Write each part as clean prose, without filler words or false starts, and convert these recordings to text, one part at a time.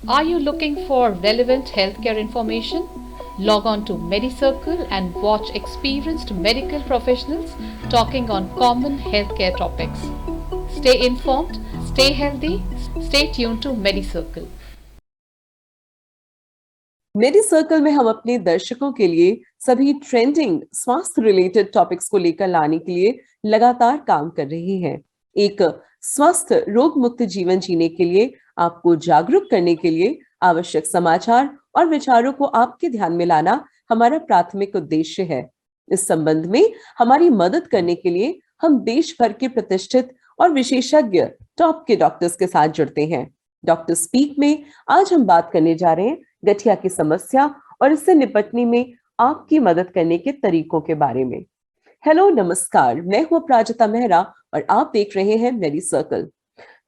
Are you looking for relevant healthcare information? Log on to MediCircle and watch experienced medical professionals talking on common healthcare topics. Stay informed, stay healthy, stay tuned to MediCircle. MediCircle में हम अपने दर्शकों के लिए सभी trending स्वास्थ्य related topics को लेकर लाने के लिए लगातार काम कर रही हैं। एक स्वस्थ रोग मुक्त जीवन जीने के लिए आपको जागरूक करने के लिए आवश्यक समाचार और विचारों को आपके ध्यान में लाना हमारा प्राथमिक उद्देश्य है। इस संबंध में हमारी मदद करने के लिए हम देश भर के प्रतिष्ठित और विशेषज्ञ टॉप के डॉक्टर्स के साथ जुड़ते हैं। डॉक्टर स्पीक में आज हम बात करने जा रहे हैं गठिया की समस्या और इससे निपटने में आपकी मदद करने के तरीकों के बारे में। हेलो नमस्कार, मैं हूं अपराजिता मेहरा और आप देख रहे हैं Medi Circle.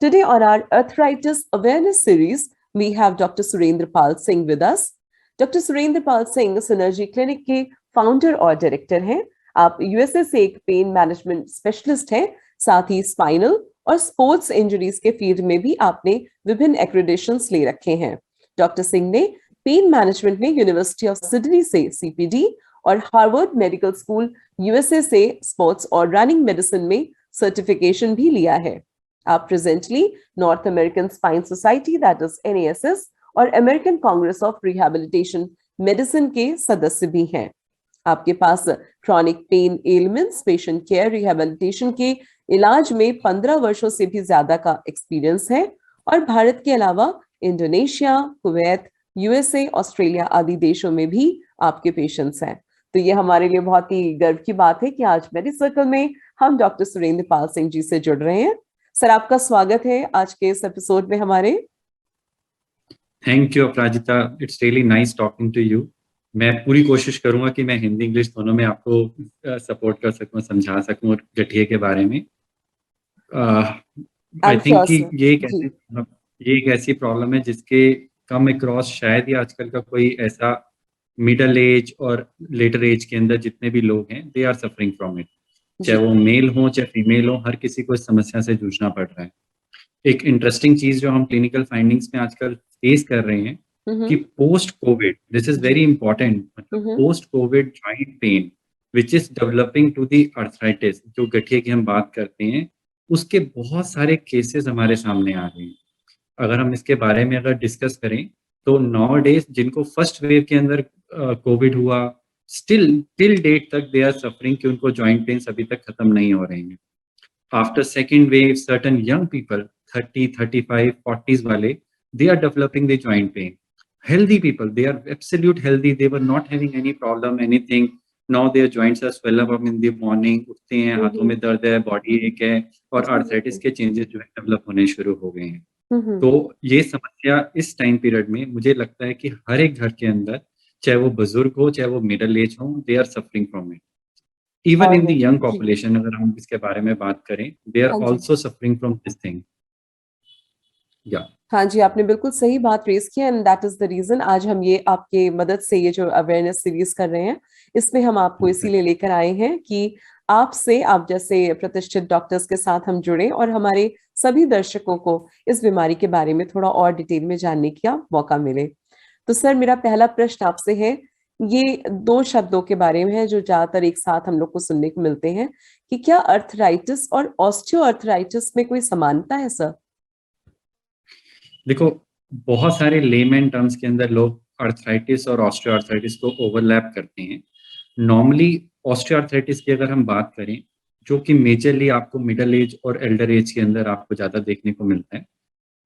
Today on our arthritis awareness series we have doctor Surendra Pal Singh with us. Doctor Surendra Pal Singh Synergy clinic के फाउंडर और डायरेक्टर हैं। आप यूएसए से एक पेन मैनेजमेंट स्पेशलिस्ट हैं, साथ ही स्पाइनल और स्पोर्ट्स इंजरीज के फील्ड में भी आपने विभिन्न एक्रेडिटेशंस ले रखे हैं। डॉक्टर सिंह ने पेन मैनेजमेंट में यूनिवर्सिटी ऑफ सिडनी से सीपीडी और हार्वर्ड मेडिकल स्कूल यूएसए से स्पोर्ट्स और रनिंग मेडिसिन में सर्टिफिकेशन भी लिया है। आप presently North American Spine Society that is NASS और American Congress of Rehabilitation Medicine के सदस्य भी हैं। आपके पास chronic pain elements patient care rehabilitation के इलाज में 15 वर्षों से भी ज्यादा का एक्सपीरियंस है और भारत के अलावा इंडोनेशिया, कुवैत, यूएसए, ऑस्ट्रेलिया आदि देशों में भी आपके पेशेंट्स हैं। तो ये हमारे लिए बहुत ही गर्व की बात है कि आज मेडी सर्कल में हम डॉक्टर सुरेंद्र पाल सिंह जी से जुड़ रहे हैं। सर, आपका स्वागत है आज के इस एपिसोड में हमारे। Thank you Aparajita, it's really nice talking to you. मैं पूरी कोशिश करूंगा कि मैं हिंदी इंग्लिश दोनों में आपको सपोर्ट कर सकूं, समझा सकूं गठिए के बारे में। आई थिंक कि ये एक ऐसी प्रॉब्लम है जिसके कम अक्रॉस शायद ही आजकल का कोई ऐसा मिडल एज और लेटर एज के अंदर जितने भी लोग हैं they are suffering from it, चाहे वो मेल हो चाहे फीमेल हो, हर किसी को इस समस्या से जूझना पड़ रहा है। एक इंटरेस्टिंग चीज जो हम क्लिनिकल फाइंडिंग्स में आजकल फेस कर रहे हैं कि post covid, this is very important, मतलब post covid joint pain which is developing to the arthritis, जो गठिए की हम बात करते हैं, उसके बहुत सारे केसेस हमारे सामने आ रहे हैं। अगर हम इसके बारे में अगर डिस्कस करें तो नाउ डेज जिनको फर्स्ट वेव के अंदर कोविड हुआ, स्टिल टिल डेट तक दे आर सफरिंग कि उनको जॉइंट पेन्स अभी तक खत्म नहीं हो रहे हैं। After second wave certain young people 30, 35, 40s वाले they are developing the joint pain. Healthy people, they are absolute healthy, they were not having any problem, anything. Now their joints are swell up in the morning, उठते हैं, हाथों में दर्द है, body एक है और आर्थराइटिस के चेंजेस जो है डेवलप होने शुरू हो गए हैं। तो ये समस्या इस टाइम पीरियड में मुझे लगता है कि हर एक घर के अंदर, चाहे वो बुजुर्ग हो चाहे वो मिडिल एज हो, they are suffering from it. Even in the young population अगर हम इसके बारे में बात करें, they are also suffering from this thing. हाँ जी, आपने बिल्कुल सही बात रेज की and that is the reason आज हम ये आपके मदद से ये जो अवेयरनेस सीरीज कर रहे हैं, इसमें हम आपको इसीलिए लेकर आए हैं कि आपसे, आप जैसे प्रतिष्ठित डॉक्टर्स के साथ हम जुड़े और हमारे सभी दर्शकों को इस बीमारी के बारे में थोड़ा और डिटेल में जानने का मौका मिले। तो सर, मेरा पहला प्रश्न आपसे है, ये दो शब्दों के बारे में है जो ज्यादातर एक साथ हम लोग को सुनने को मिलते हैं कि क्या अर्थराइटिस और ऑस्टियोआर्थराइटिस में कोई समानता है सर? देखो, बहुत सारे लेमैन टर्म्स के अंदर लोग अर्थराइटिस और ऑस्टियोआर्थराइटिस को ओवरलैप करते हैं। नॉर्मली ऑस्टियोआर्थराइटिस की अगर हम बात करें, जो कि मेजरली आपको मिडिल एज और एल्डर एज के अंदर आपको ज्यादा देखने को मिलता है,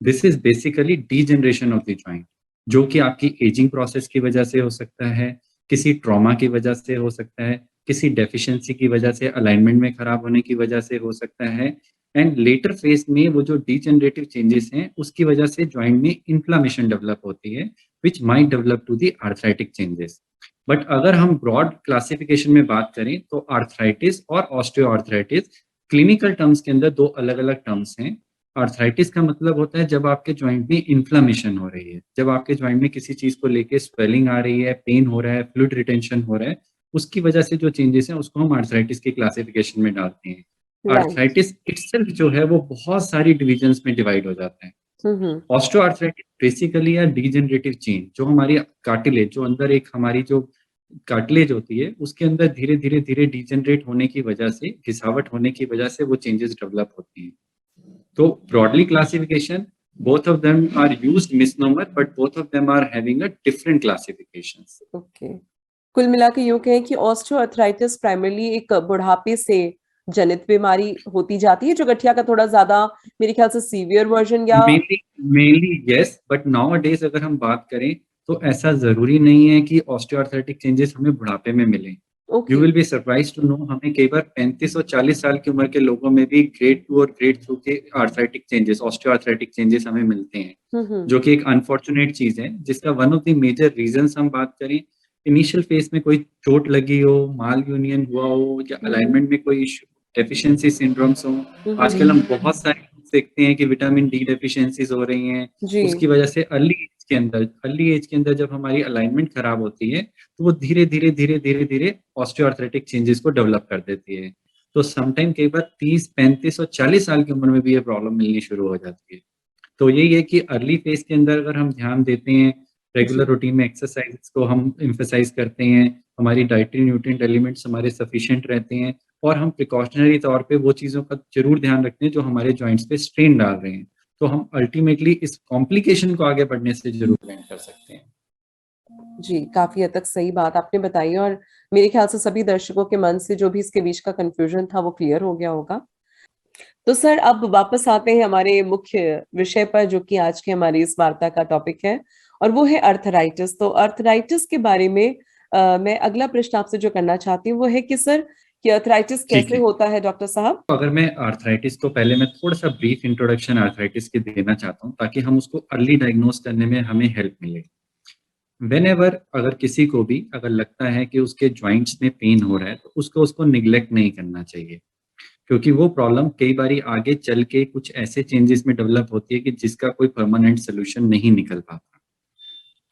this is basically degeneration of the joint, जो कि आपकी एजिंग प्रोसेस की वजह से हो सकता है, किसी ट्रॉमा की वजह से हो सकता है, किसी डेफिशिएंसी की वजह से, अलाइनमेंट में खराब होने की वजह से हो सकता है, एंड लेटर फेज में वो जो डीजनरेटिव चेंजेस हैं उसकी वजह से जॉइंट में इन्फ्लामेशन डेवलप होती है, which might develop to the arthritic changes. But अगर हम ब्रॉड क्लासिफिकेशन में बात करें तो आर्थराइटिस और ऑस्टियोआर्थराइटिस क्लिनिकल टर्म्स के अंदर दो अलग अलग टर्म्स हैं। आर्थराइटिस का मतलब होता है जब आपके जॉइंट में इन्फ्लामेशन हो रही है, जब आपके जॉइंट में किसी चीज को लेके स्वेलिंग आ रही है, पेन हो रहा है, फ्लूइड रिटेंशन हो रहा है, उसकी वजह से जो चेंजेस हैं उसको हम आर्थराइटिस की क्लासिफिकेशन में डालते हैं। आर्थराइटिस इटसेल्फ जो है वो बहुत सारी डिविजन्स में डिवाइड हो जाता है। ऑस्टियोआर्थराइटिस बेसिकली है डीजेनरेटिव चेंज, जो हमारी कार्टिलेज, जो अंदर एक हमारी जो कार्टिलेज होती है उसके अंदर धीरे धीरे धीरे डीजेनरेट होने की वजह से, घिसावट होने की वजह से वो चेंजेस डेवलप होती हैं। तो broadly classification, both of them are used misnomer, but both of them are having a different classifications. Okay, कुल मिला के यूं कहें कि ऑस्टियोआर्थराइटिस प्राइमरली एक बुढ़ापे से जनित बीमारी होती जाती है, जो गठिया का थोड़ा ज्यादा मेरे ख्याल से सीवियर वर्जन या mainly yes, but nowadays अगर हम बात करें तो ऐसा जरूरी नहीं है कि ऑस्टियोआर्थराइटिक चेंजेस हमें बुढ़ापे में मिले। You will be surprise to know, हमें कई बार 35 और 40 साल की उम्र के लोगों में भी ग्रेड 2 और ग्रेड 2 के आर्थराइटिक चेंजेस, ऑस्टियोआर्थराइटिक चेंजेस हमें मिलते हैं, जो कि एक अनफॉर्चुनेट चीज है, जिसका one of the major reasons हम बात करें, इनिशियल फेज में कोई चोट लगी हो, माल यूनियन हुआ हो, या अलाइनमेंट में कोई इशू, डेफिशिएंसी सिंड्रोम्स हो। आजकल हम बहुत सारे देखते हैं कि विटामिन डी डेफिशिएंसीज हो रही हैं, उसकी वजह से अर्ली एज के अंदर जब हमारी अलाइनमेंट खराब होती है तो वो धीरे धीरे ऑस्टियोआर्थराइटिक चेंजेस को डेवलप कर देती है। तो समटाइम कई बार 30, 35 और 40 साल की उम्र में भी ये प्रॉब्लम मिलनी शुरू हो जाती है। तो यही है कि अर्ली फेज के अंदर अगर हम ध्यान देते हैं, रेगुलर रूटीन में एक्सरसाइज को हम एम्फेसाइज करते हैं, हमारी डाइटरी न्यूट्रिएंट एलिमेंट्स हमारे सफिशिएंट रहते हैं, और हम प्रिकॉशनरी तौर पे वो चीज़ों का जरूर ध्यान रखते हैं जो हमारे जॉइंट्स पे स्ट्रेन डाल रहे हैं, तो हम अल्टीमेटली इस कॉम्प्लिकेशन को आगे बढ़ने से जरूर प्रिवेंट कर सकते हैं। जी, काफी हद तक सही बात आपने बताई, और मेरे ख्याल से सभी दर्शकों के मन से जो भी इसके बीच का कंफ्यूजन था वो क्लियर हो गया होगा। तो सर, अब वापस आते हैं हमारे मुख्य विषय पर, जो कि आज के हमारी इस वार्ता का टॉपिक है, और वो है अर्थराइटिस। तो अर्थराइटिस के बारे में मैं अगला प्रश्न आपसे जो करना चाहती हूँ वो है कि सर, कि अर्थराइटिस कैसे होता है डॉक्टर साहब? अगर मैं अर्थराइटिस को पहले मैं थोड़ा सा ब्रीफ इंट्रोडक्शन अर्थराइटिस के देना चाहता हूँ, ताकि हम उसको अर्ली डायग्नोज करने में हमें हेल्प मिले। व्हेनेवर अगर किसी को भी अगर लगता है कि उसके जॉइंट्स में पेन हो रहा है, तो उसको निग्लेक्ट नहीं करना चाहिए, क्योंकि वो प्रॉब्लम कई बारी आगे चल के कुछ ऐसे चेंजेस में डेवलप होती है कि जिसका कोई परमानेंट सोल्यूशन नहीं निकल पाता।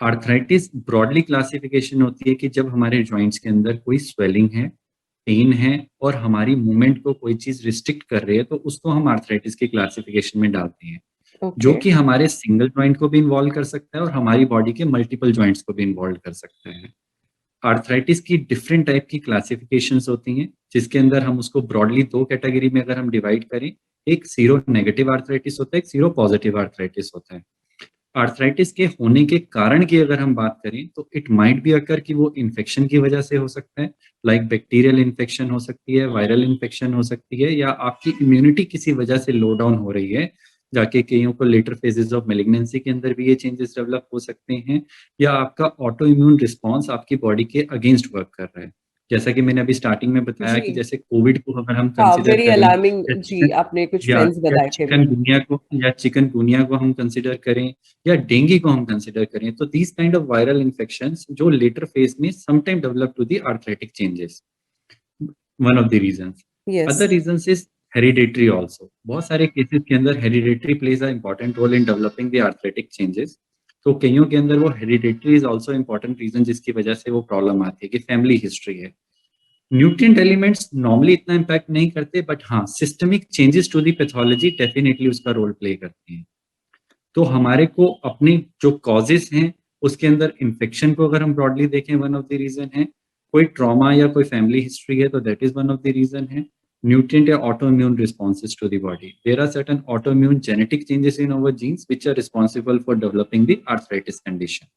आर्थराइटिस ब्रॉडली क्लासिफिकेशन होती है कि जब हमारे जॉइंट्स के अंदर कोई स्वेलिंग है, पेन है, और हमारी मूवमेंट को कोई चीज रिस्ट्रिक्ट कर रही है, तो उसको हम आर्थराइटिस की क्लासिफिकेशन में डालते हैं। जो कि हमारे सिंगल जॉइंट को भी इन्वॉल्व कर सकता है और हमारी बॉडी के मल्टीपल जॉइंट्स को भी इन्वॉल्व कर सकता है। आर्थराइटिस की डिफरेंट टाइप की क्लासिफिकेशंस होती हैं, जिसके अंदर हम उसको ब्रॉडली दो कैटेगरी में अगर हम डिवाइड करें, एक सीरो नेगेटिव आर्थराइटिस होता है, एक सीरो पॉजिटिव आर्थराइटिस होता है। आर्थराइटिस के होने के कारण की अगर हम बात करें तो इट माइट बी अकर कि वो इन्फेक्शन की वजह से हो सकता है, लाइक बैक्टीरियल इन्फेक्शन हो सकती है, वायरल इन्फेक्शन हो सकती है, या आपकी इम्यूनिटी किसी वजह से लो डाउन हो रही है, जाके कईयों को लेटर फेजेस ऑफ मेलिग्नेंसी के अंदर भी ये चेंजेस डेवलप हो सकते हैं, या आपका ऑटो इम्यून रिस्पॉन्स आपकी बॉडी के अगेंस्ट वर्क कर रहा है। जैसा कि मैंने अभी स्टार्टिंग में बताया कि जैसे कोविड को अगर हम कंसीडर करें, अलार्मिंग जी, आपने कुछ ट्रेंड्स बताए थे, चिकनगुनिया को हम कंसीडर करें, या डेंगू को हम कंसीडर करें, तो these kind of viral infections जो लेटर फेज में sometime develop to the arthritic changes, one of the reasons. Other reasons is hereditary also. बहुत सारे केसेस के अंदर hereditary plays a important role in developing the arthritic changes. तो कईयों के अंदर वो hereditary is also important reason जिसकी वजह से वो प्रॉब्लम आती है, कि फैमिली हिस्ट्री है। न्यूट्रिएंट एलिमेंट्स नॉर्मली इतना इम्पैक्ट नहीं करते, बट हाँ, systemic changes to the pathology definitely उसका रोल प्ले करते हैं। तो हमारे को अपने जो कॉजेस हैं उसके अंदर इन्फेक्शन को अगर हम ब्रॉडली देखें, वन ऑफ द रीजन है। कोई ट्रॉमा या कोई फैमिली हिस्ट्री है तो that is one of the reason है। Nutrient or autoimmune responses to the body. There are certain autoimmune genetic changes in our genes which are responsible for developing the arthritis condition.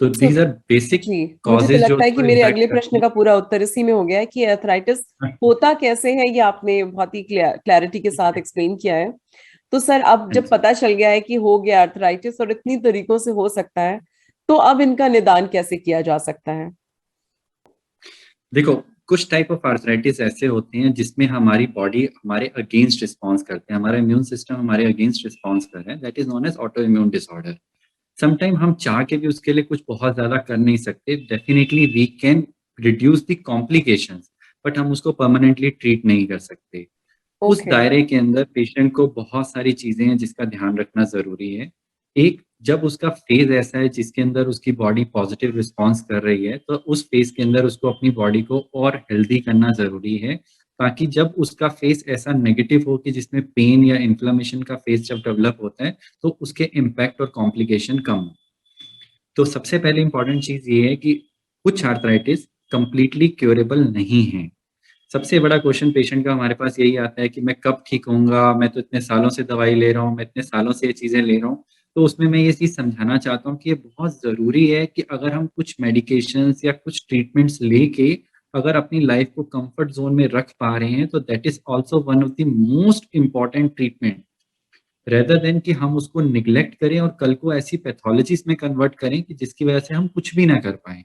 तो these are basic causes। मुझे लगता है कि मेरे अगले प्रश्न का पूरा उत्तर इसी में हो गया है कि आर्थराइटिस होता कैसे है, ये आपने बहुत ही क्लैरिटी के साथ एक्सप्लेन किया है। तो सर, अब जब पता चल गया है कि हो गया आर्थराइटिस और इतनी तरीकों से हो सकता है, तो अब इनका निदान कैसे किया जा सकता है? देखो, कुछ टाइप ऑफ आर्थराइटिस ऐसे होते हैं जिसमें हमारी बॉडी हमारे अगेंस्ट रिस्पॉन्स करते हैं, हमारा इम्यून सिस्टम हमारे अगेंस्ट रिस्पॉन्स कर रहा है, that is known as auto immune disorder. Sometime हम चाह के भी उसके लिए कुछ बहुत ज्यादा कर नहीं सकते। Definitely we can reduce the complications, but हम उसको परमानेंटली ट्रीट नहीं कर सकते। उस दायरे के अंदर पेशेंट को बहुत सारी चीजें हैं जिसका ध्यान रखना जरूरी है। एक, जब उसका फेज ऐसा है जिसके अंदर उसकी बॉडी पॉजिटिव रिस्पांस कर रही है, तो उस फेज के अंदर उसको अपनी बॉडी को और हेल्दी करना जरूरी है, ताकि जब उसका फेस ऐसा नेगेटिव हो कि जिसमें पेन या इन्फ्लेमेशन का फेस जब डेवलप होता है तो उसके इम्पैक्ट और कॉम्प्लिकेशन कम हो। तो सबसे पहले इंपॉर्टेंट चीज ये है कि कुछ आर्थराइटिस कंप्लीटली क्योरेबल नहीं है। सबसे बड़ा क्वेश्चन पेशेंट का हमारे पास यही आता है कि मैं कब ठीक होऊंगा, मैं तो इतने सालों से दवाई ले रहा हूँ, मैं इतने सालों से ये चीजें ले रहा हूँ। तो उसमें मैं ये चीज समझाना चाहता हूँ कि ये बहुत जरूरी है कि अगर हम कुछ मेडिकेशंस या कुछ ट्रीटमेंट्स लेके अगर अपनी लाइफ को कंफर्ट जोन में रख पा रहे हैं तो that is also one of the most important treatment, rather than कि हम उसको निग्लेक्ट करें और कल को ऐसी पैथोलॉजीज में कन्वर्ट करें कि जिसकी वजह से हम कुछ भी ना कर पाए।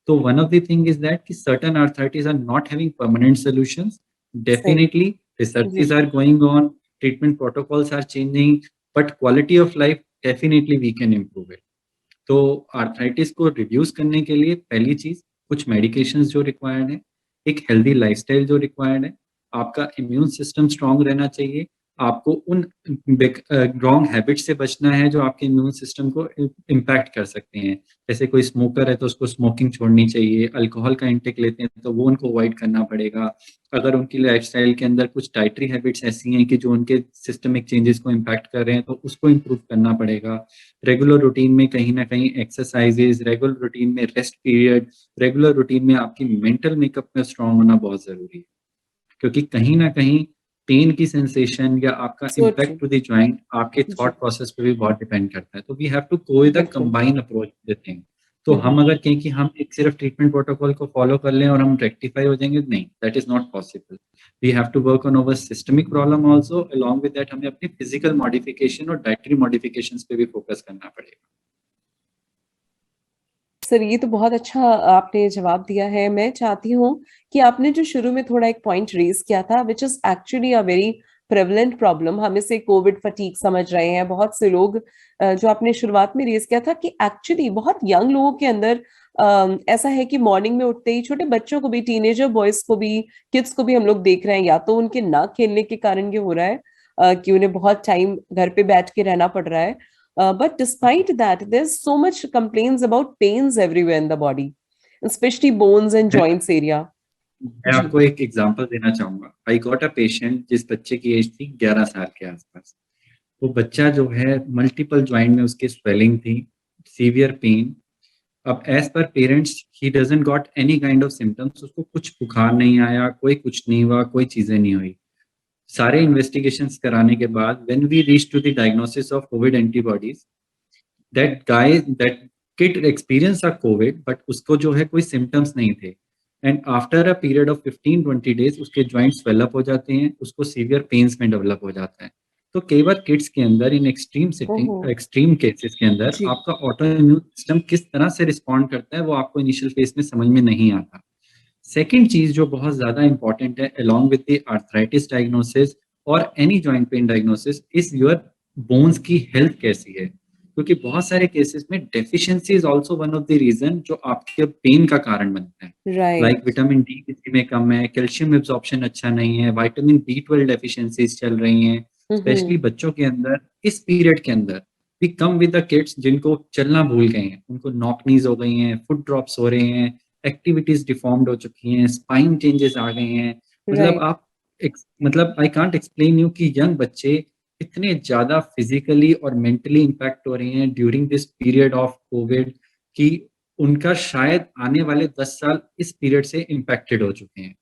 So one of the thing is that कि certain arthritis are not having permanent solutions. सही Definitely, जी researches are going on, treatment protocols are changing, but quality of life definitely we can improve it. तो arthritis को reduce करने के लिए पहली चीज कुछ मेडिकेशंस जो रिक्वायर्ड है, एक हेल्दी लाइफस्टाइल जो रिक्वायर्ड है, आपका इम्यून सिस्टम स्ट्रांग रहना चाहिए, आपको उन रॉन्ग हैबिट से बचना है जो आपके इम्यून सिस्टम को इम्पैक्ट कर सकते हैं। जैसे कोई स्मोकर है तो उसको स्मोकिंग छोड़नी चाहिए, अल्कोहल का इंटेक लेते हैं तो वो उनको अवॉइड करना पड़ेगा। अगर उनकी लाइफस्टाइल के अंदर कुछ डाइटरी हैबिट्स ऐसी हैं कि जो उनके सिस्टमिक चेंजेस को इम्पैक्ट कर रहे हैं तो उसको इम्प्रूव करना पड़ेगा। रेगुलर रूटीन में कहीं ना कहीं एक्सरसाइजेज, रेगुलर रूटीन में रेस्ट पीरियड, रेगुलर रूटीन में आपकी मेंटल मेकअप में स्ट्रांग होना बहुत जरूरी है, क्योंकि कहीं ना कहीं पेन की सेंसेशन या आपका so true impact to the joint आपके जी थॉट प्रोसेस पे भी बहुत डिपेंड करता है। तो we have to go with a बिल्कुल कंबाइन अप्रोच द थिंग। तो हम्म हम अगर कहें कि हम एक सिर्फ ट्रीटमेंट प्रोटोकॉल को फॉलो कर लें और हम रेक्टिफाई हो जाएंगे, नहीं, that is not possible. We have to work on over systemic problem also, along with that हमें अपनी फिजिकल मॉडिफिकेशन और डाइटरी मॉडिफिकेशन पे भी फोकस करना पड़ेगा। सर ये तो बहुत अच्छा आपने जवाब दिया है। मैं चाहती हूँ कि आपने जो शुरू में थोड़ा एक पॉइंट रेज किया था which is actually a very prevalent problem, हम इसे कोविड फटीग समझ रहे हैं बहुत से लोग, जो आपने शुरुआत में रेज किया था कि एक्चुअली बहुत यंग लोगों के अंदर ऐसा है कि मॉर्निंग में उठते ही छोटे बच्चों को भी, टीनेजर बॉयज को भी, किड्स को भी हम लोग देख रहे हैं, या तो उनके ना खेलने के कारण ये हो रहा है कि उन्हें बहुत टाइम घर पे बैठ के रहना पड़ रहा है. But despite that, there's so much complaints about pains everywhere in the body, especially bones and joints area. मैं जी आपको एक एग्जांपल देना चाहूंगा। आई गॉट अ पेशेंट जिस बच्चे की एज थी 11 साल के आसपास। वो बच्चा जो है मल्टीपल ज्वाइंट में उसके स्वेलिंग थी, सीवियर पेन। अब एज पर पेरेंट्स ही doesn't got any kind of symptoms, उसको कुछ बुखार नहीं आया, कोई कुछ नहीं हुआ, कोई चीजें नहीं हुई। सारे इन्वेस्टिगेशंस कराने के बाद when we reach to the diagnosis of covid antibodies, that kid experience a covid but उसको जो है कोई सिम्टम्स नहीं थे। And after a period of 15-20 days उसके जॉइंट स्वेलअप हो जाते हैं, उसको सीवियर पेन्स में डेवलप हो जाता है। तो कई बार किड्स के अंदर इन ओहो एक्सट्रीम केसेस के अंदर जी आपका ऑटो इम्यून सिस्टम किस तरह से रिस्पॉन्ड करता है वो आपको इनिशियल फेज में समझ में नहीं आता। सेकेंड चीज जो बहुत ज्यादा इंपॉर्टेंट है along with the arthritis diagnosis और any joint pain diagnosis is your bones की हेल्थ कैसी है, क्योंकि बहुत सारे केसेस में deficiency is also one of the reason जो आपके पेन का कारण बनता है। लाइक राइट विटामिन डी किसी में कम है, कैल्शियम एब्जॉर्प्शन अच्छा नहीं है, विटामिन B12 डेफिशिएंसीज चल रही हैं, स्पेशली हम्म बच्चों के अंदर इस पीरियड के अंदर। We come with the kids जिनको चलना भूल गए हैं, उनको नॉक नीज हो गई हैं, फुट ड्रॉप्स हो रहे हैं, एक्टिविटीज डिफॉर्म्ड हो चुकी हैं, स्पाइन चेंजेस आ गए हैं। मतलब राइट आप मतलब आई कांट एक्सप्लेन यू कि यंग बच्चे इतने ज्यादा फिजिकली और मेंटली इम्पैक्ट हो रहे हैं during this period of Covid कि उनका शायद आने वाले 10 साल इस पीरियड से इम्पैक्टेड हो चुके हैं।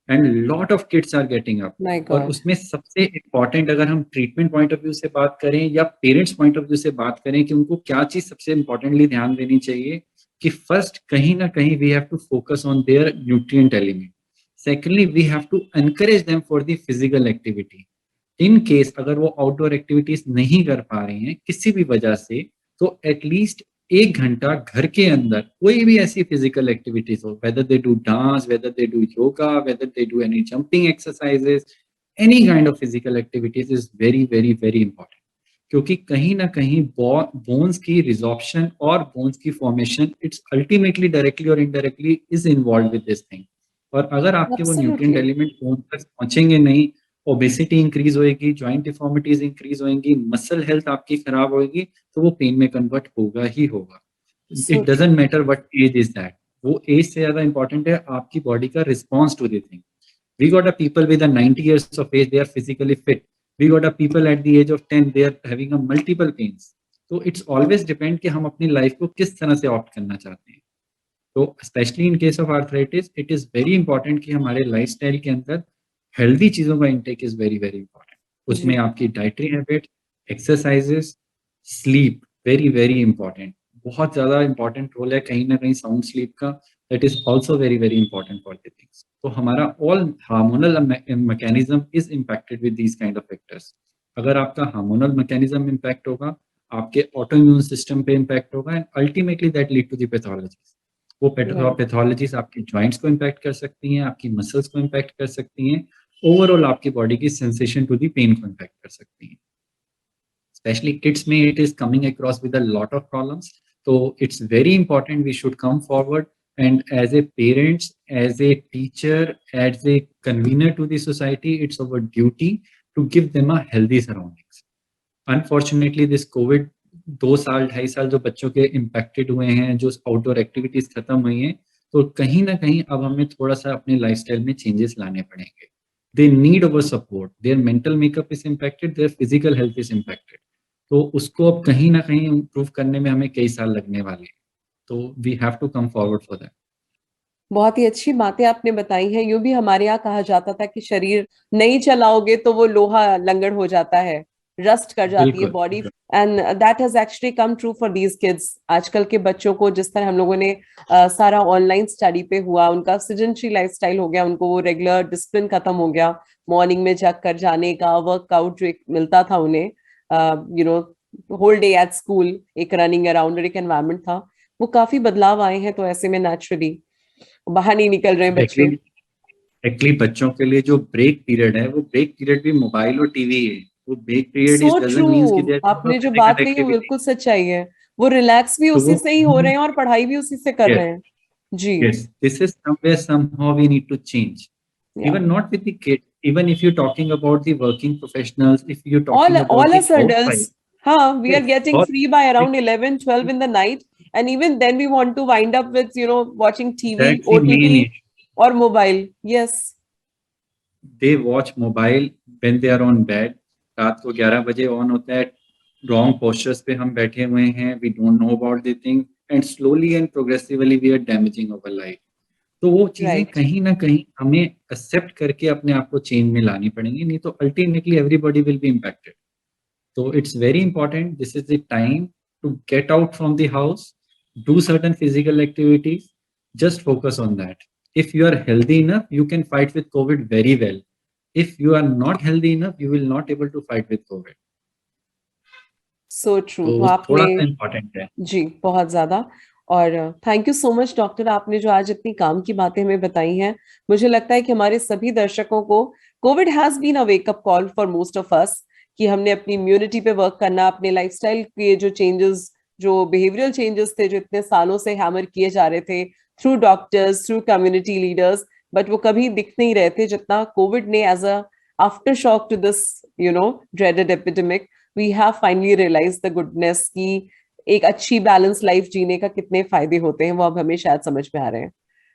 And lot of kids are getting up. My और गॉड उसमें सबसे इम्पॉर्टेंट अगर हम ट्रीटमेंट पॉइंट ऑफ व्यू से बात करें या पेरेंट्स पॉइंट ऑफ व्यू से बात करें कि उनको क्या चीज सबसे इम्पोर्टेंटली ध्यान देनी चाहिए, कि फर्स्ट कहीं ना कहीं we have to focus on their nutrient element. Secondly we have to encourage them for the physical activity. In case अगर वो आउटडोर एक्टिविटीज नहीं कर पा रहे हैं किसी भी वजह से, तो एटलीस्ट 1 घंटा घर के अंदर कोई भी ऐसी फिजिकल एक्टिविटीज हो, whether they do dance, whether they do yoga, whether they do any jumping exercises, any kind of physical activities is very very very important. क्योंकि कहीं ना कहीं बोन्स की रिजॉर्प्शन और बोन्स की फॉर्मेशन इट्स अल्टीमेटली डायरेक्टली और indirectly is involve with this thing. और अगर आपके वो न्यूट्रिएंट एब्सोल्युटली एलिमेंट बोन तक पहुंचेंगे नहीं, ओबेसिटी इंक्रीज होएगी, जॉइंट डिफॉर्मिटीज इंक्रीज होएंगी, मसल हेल्थ आपकी खराब होएगी, तो वो पेन में कन्वर्ट होगा ही होगा। So it true doesn't matter what age is that, वो एज से ज्यादा इंपॉर्टेंट है आपकी बॉडी का response to the thing. We got a people with a 90 years of age, they are physically fit. We got a people at the age of 10, they are having a multiple pains. तो it's always depend कि हम अपनी life को किस तरह से opt करना चाहते हैं. तो specially in case of arthritis it is very important कि हमारे लाइफस्टाइल के अंदर हेल्दी चीजों का intake is very very important. उसमें आपकी dietary habit, exercises, sleep very very important. बहुत ज्यादा इंपॉर्टेंट रोल है कहीं ना कहीं साउंड स्लीप का. That is also very very important for the things. तो हमारा all hormonal mechanism is impacted with these kind of factors. अगर आपका हार्मोनल मैकेनिज्म इम्पैक्ट होगा, आपके ऑटो इम्यून सिस्टम पे इम्पैक्ट होगा, and ultimately that lead to the pathologies. वो pathologies आपकी जॉइंट्स को इम्पैक्ट कर सकती हैं, आपकी मसल्स को इम्पैक्ट कर सकती हैं, ओवरऑल आपकी बॉडी की सेंसेशन टू द पेन को इम्पैक्ट कर सकती हैं. स्पेशली किड्स में it is coming across with a lot of problems. तो it's very important we should come forward and as a parents, as a teacher, as a convener to the society, it's our duty to give them a healthy surroundings. Unfortunately this covid 2-2.5 साल जो बच्चों के impacted हुए हैं, जो outdoor activities खत्म हुई हैं, तो कहीं ना कहीं अब हमें थोड़ा सा अपने लाइफस्टाइल में चेंजेस लाने पड़ेंगे. They need our support. Their mental makeup is impacted, their physical health is impacted. तो उसको अब कहीं ना कहीं इम्प्रूव करने में हमें कई साल लगने वाले हैं. तो we have to come forward for that. बहुत ही अच्छी बातें आपने बताई हैं. यूं भी हमारे यहाँ कहा जाता था कि शरीर नहीं चलाओगे तो वो लोहा लंगड़ हो जाता है, रस्ट कर जाती है body, and that has actually come true for these kids. आजकल के बच्चों को जिस तरह हम लोगों ने सारा ऑनलाइन स्टडी पे हुआ, उनका सृजनशील लाइफस्टाइल हो गया, उनको वो रेगुलर डिसिप्लिन खत्म हो गया, मॉर्निंग में जग कर जाने का वर्कआउट जो एक मिलता था उन्हें, you know whole day at school, एक रनिंग अराउंड एक एनवायरमेंट था, वो काफी बदलाव आए हैं. तो ऐसे में नेचुरली बाहर नहीं निकल रहे हैं बच्चे. एक्चुअली बच्चों के लिए जो ब्रेक पीरियड है, वो ब्रेक पीरियड भी मोबाइल और टीवी है. वो ब्रेक पीरियड सो ट्रू. आपने जो बात कही वो बिल्कुल सच्चाई है. वो रिलैक्स भी उसी से ही हो रहे हैं और पढ़ाई भी उसी से कर रहे हैं. जी. Yes, this is somewhere somehow we need to change. Even not with the kids. Even if you're talking about the working professionals, if you're talking about all the us adults, we are getting free by around 11-12 in the night, and even then we want to wind up with watching TV, OTT or mobile. Yes, they watch mobile when they are on bed. रात को 11 बजे on होता है, wrong postures पे हम बैठे हुए हैं, we don't know about the thing, and slowly and progressively we are damaging our life. तो वो चीजें कहीं ना कहीं हमें एक्सेप्ट करके अपने आप को चेंज में लानी पड़ेंगी, नहीं तो ultimately everybody will be impacted. तो it's very important, this is the time to get out from the house, do certain physical activities, just focus on that. If you are healthy enough, you can fight with COVID very well. If you are not healthy enough, you will not able to fight with COVID. So true. तो थोड़ा सा important है जी, बहुत ज्यादा. और thank you so much doctor, आपने जो आज इतनी काम की बातें हमें बताई हैं. मुझे लगता है कि हमारे सभी दर्शकों को covid has been a wake up call for most of us, कि हमने अपनी इम्यूनिटी पे वर्क करना, अपने लाइफस्टाइल के जो चेंजेस, जो बिहेवियरल चेंजेस थे, जो इतने सालों से हैमर किए जा रहे थे through doctors, through community leaders, but वो कभी दिख नहीं रहे थे, जितना कोविड ने as a after shock to this dreaded epidemic, we have finally realize the goodness की एक अच्छी बैलेंस लाइफ जीने का कितने फायदे होते हैं, वो अब हमें शायद समझ में आ रहे हैं.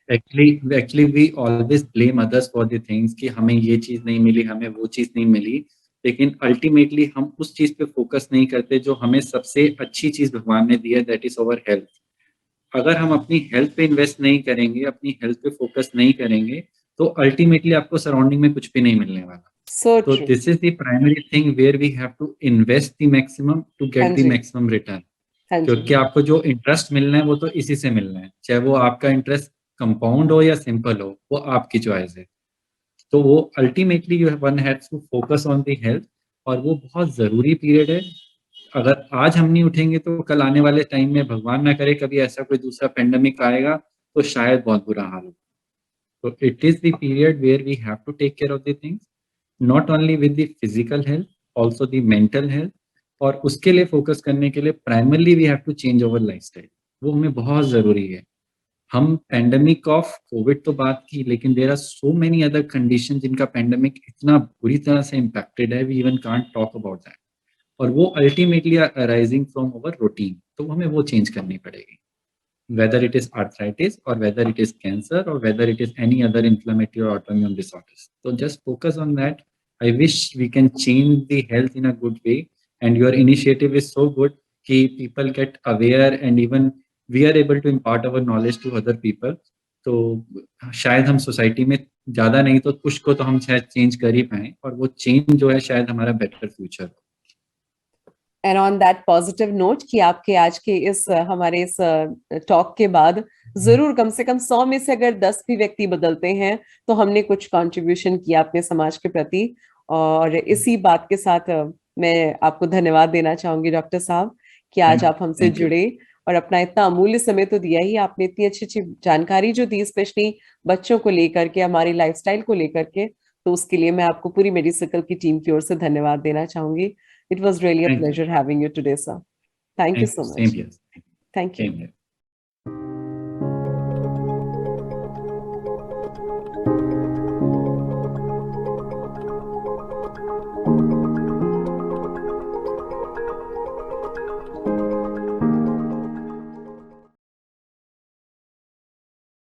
Actually we always blame others for the things कि हमें ये चीज नहीं मिली, हमें वो चीज नहीं मिली, लेकिन अल्टीमेटली हम उस चीज पे फोकस नहीं करते जो हमें सबसे अच्छी चीज भगवान ने दी है, दैट इज अवर हेल्थ. अगर हम अपनी हेल्थ पे इन्वेस्ट नहीं करेंगे, अपनी हेल्थ पे फोकस नहीं करेंगे, तो अल्टीमेटली आपको सराउंडिंग में कुछ भी नहीं मिलने वाला. तो this is the primary thing where we have to invest the maximum to get the maximum return. क्योंकि आपको जो इंटरेस्ट मिलना है वो तो इसी से मिलना है, चाहे वो आपका इंटरेस्ट कंपाउंड हो या सिंपल हो, वो आपकी चॉइस है. तो वो ultimately you one has to focus on the health, और वो बहुत जरूरी पीरियड है. अगर आज हम नहीं उठेंगे तो कल आने वाले टाइम में, भगवान ना करे कभी ऐसा कोई दूसरा पेंडेमिक आएगा, तो शायद बहुत बुरा हाल हो. तो it is the period where we have to take care of the things, not only with the physical health, also the mental health. और उसके लिए फोकस करने के लिए primarily we have to change our lifestyle. वो हमें बहुत जरूरी है. हम पेंडेमिक ऑफ कोविड तो बात की, लेकिन there are so many other condition जिनका पेंडेमिक इतना बुरी तरह से इम्पैक्टेड है, we even can't talk about that. और वो ultimately arising from our routine, तो हमें वो चेंज करनी पड़ेगी. whether it is arthritis or whether it is cancer or whether it is any other inflammatory or autoimmune disorders. So just focus on that. I wish we can change the health in a good way, and your initiative is so good that people get aware and even we are able to impart our knowledge to other people. तो शायद हम society में ज्यादा नहीं तो कुछ को तो हम शायद चेंज कर ही पाए, और वो चेंज जो है शायद हमारा बेटर फ्यूचर हो। And on that positive note कि आपके आज के इस हमारे इस टॉक के बाद जरूर कम से कम 100 में से अगर 10 भी व्यक्ति बदलते हैं तो हमने कुछ कंट्रीब्यूशन किया अपने समाज के प्रति। और इसी बात के साथ मैं आपको धन्यवाद देना चाहूंगी डॉक्टर साहब कि आज आप हमसे जुड़े और अपना इतना अमूल्य समय तो दिया ही। आपने इतनी अच्छी अच्छी जानकारी जो दी, स्पेशली बच्चों को लेकर के, हमारी लाइफस्टाइल को लेकर के, तो उसके लिए मैं आपको पूरी मेडिसर्कल की टीम की ओर से धन्यवाद देना चाहूंगी। It was really a pleasure having you today, sir. Thank you so much. Same here. Thank you.